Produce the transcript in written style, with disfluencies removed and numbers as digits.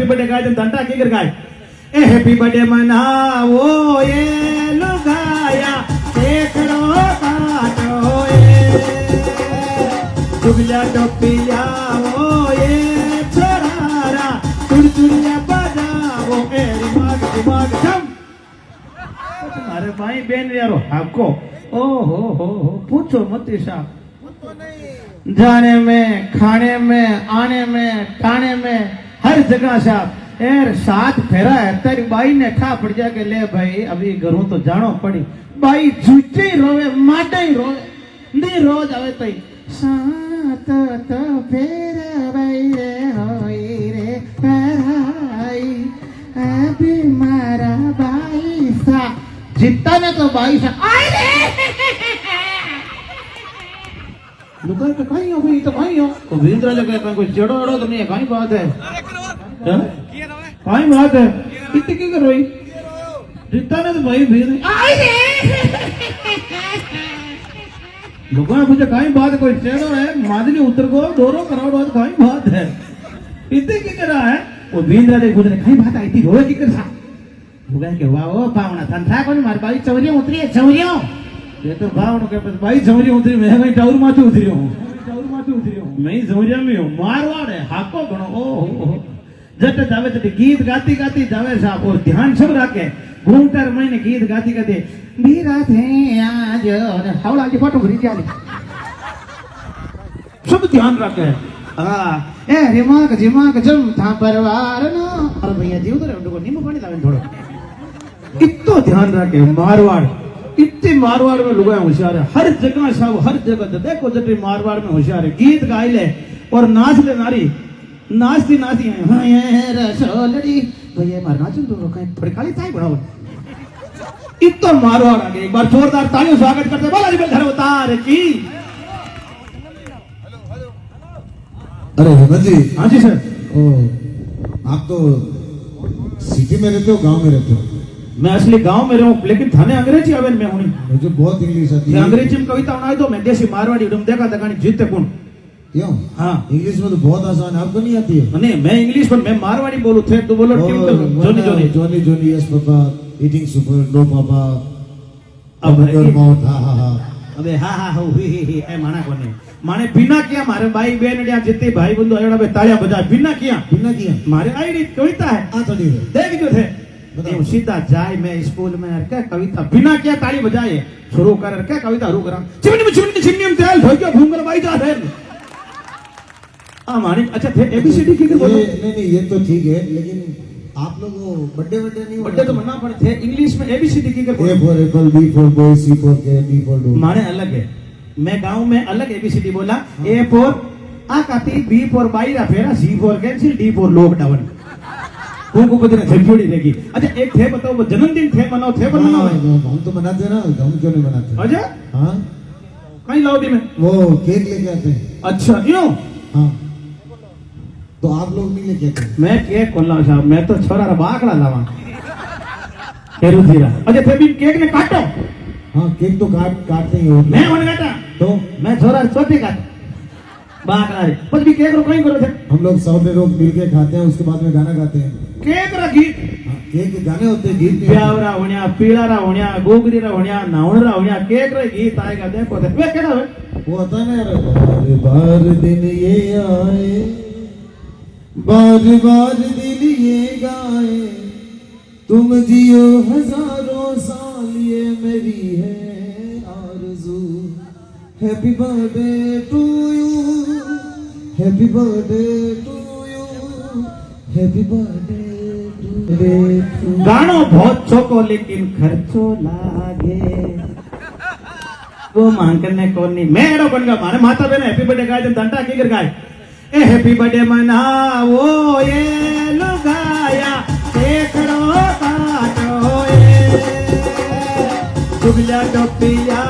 birthday गाय तो घंटा की कर गाय ए हैप्पी बर्थडे मनाओ ये लुगाया देखड़ो काटो ए दुगला टोपिया ओ ये छोरारा तुड़तुड़िया बजाओ ए दिमाग जम तुम्हारे भाई बहन यारो आपको ओ हो पूछो मत साहब जाने में खाने में आने में खाने में हर जगह साहब यार साथ फेरा है तेरी बाई ने खा पड़ जा के ले भाई अभी घरों तो जानो पड़ी बाई झूठे ही रोवे माटे ही रोवे नहीं रोज आवे तई साथ तो फेरा भाई रे होई रे भाई अभी मारा बाई सा जीता ने तो बाई सा आई रे लुगाई तो भाई हो गई तो भाई हो तो वीरेंद्र लगे कोई जड़ो अड़ो तो नहीं कहीं बात है कहीं बात है इतनी की कर रही जीता ने तो भाई वीरेंद्र आई रे लुगाई पूछे कहीं बात है कोई चेड़ो है मादनी उतर को दोनों करोड़ कहीं बात है इतनी की कर रहा है वो वीरेंद्र ने पूछे कहीं बात आई थी रोए की कर सा लुगाई के वाह ओ पावना संथा को मार बाई चवरियों उतरी है चवरियों ये तो भाव के पास भाई झमरी उतरी मैं कहीं टाउर माथे उतरी हूँ मैं झमरिया में हूँ मारवाड़ है हाको गणो ओ जट जावे जट गीत गाती गाती जावे साहब और ध्यान सब रखे घूमतर महीने गीत गाती गाती मेरा थे आज और हावड़ा की फोटो भरी जाली सब ध्यान रखे हाँ ए रिमाक जम था परवार ना और भैया जीव तो उनको नींबू पानी लावे थोड़ा कितना ध्यान रखे मारवाड़ इतने मारवाड़ में लुगाया होशियार है हर जगह साहब हर जगह देखो जब मारवाड़ में होशियार है गीत गाई ले और नाच ले नारी नाचती है हाँ ये रसोलड़ी भैया मार नाचूं तो कहीं थोड़ी काली चाय बढ़ाओ इतना मारवाड़ आ गया एक बार जोरदार तालियों स्वागत करते बोला जी धर उतार की अरे हेमंत जी हाँ जी सर ओ आप तो सिटी में रहते हो गांव में रहते हो मैं असली गांव में रहूं लेकिन थाने अंग्रेजी आवे में हूं मुझे बहुत इंग्लिश आती है अंग्रेजी में कविता बनाई दो मैं देसी मारवाड़ी तुम देखा दगानी जीते कौन क्यों हाँ इंग्लिश में तो बहुत आसान है आपको नहीं आती है नहीं मैं इंग्लिश में मैं मारवाड़ी बोलूं थे तो बोलो Johnny yes papa eating sugar no papa अब माउथ हा अबे हा हो ही ए माना कोने माने बिना किया मारे भाई बहन ने जितने भाई बंधु आयोड़ा बे तालियां बजा बिना किया मारे आईडी कविता है आ तो नहीं देख जो थे ये सीधा जाए मैं स्कूल में क्या कविता बिना क्या ताली बजाए शुरू कर क्या कविता रू करा चिमनी में तेल धो के घूम कर भाई जा रहे माने अच्छा थे एबीसीडी की बोलो नहीं ये तो ठीक है लेकिन आप लोग वो बर्थडे नहीं बर्थडे तो मना पड़े थे इंग्लिश में एबीसीडी की कर A for apple B for boy C for cat D for dog माने अलग है मैं गांव में अलग एबीसीडी बोला ए फॉर आकाती बी फॉर बाईरा फेरा C for cancel D for lockdown को बदले झंझोड़ी रहेगी अच्छा एक थे बताओ वो जन्मदिन थे मनाओ थे पर मनाओ हम तो मनाते हैं ना हम क्यों नहीं मनाते अच्छा हाँ कहीं लाओ भी में वो केक लेके आते हैं अच्छा क्यों हाँ तो आप लोग नहीं लेके आते मैं केक खोलना साहब मैं तो छोरा बाकड़ा लावा केरू जीरा अच्छा थे भी केक ने काटो हाँ केक तो काटते ही हो मैं वन काटा तो मैं छोरा छोटे काट बाकड़ा रे पर भी केक रो कहीं करो थे हम लोग साउथ लोग मिलके खाते हैं उसके बाद में गाना गाते हैं केक रा गीत केक के गाने होते हैं गीत नहीं प्यावरा होण्या पीळारा होण्या गोगरीरा होण्या नावणरा होण्या केक रे गीत आएगा देखो वे केड़ा है वो होता है ना यार बार दिन ये आए बार दिन ये गाए तुम जियो हजारों साल ये मेरी है आरज़ू happy birthday to you happy birthday to you happy birthday गानो बहुत चौको लेकिन खर्चो लागे वो मांग करने कौन नहीं मैं एडो बन गया मारे माता बहन हैप्पी बर्थडे गाए घंटा की कर गाए ए हैप्पी बर्थडे मनाओ ये लुगाया देखड़ो काटो ए दुगला टोपिया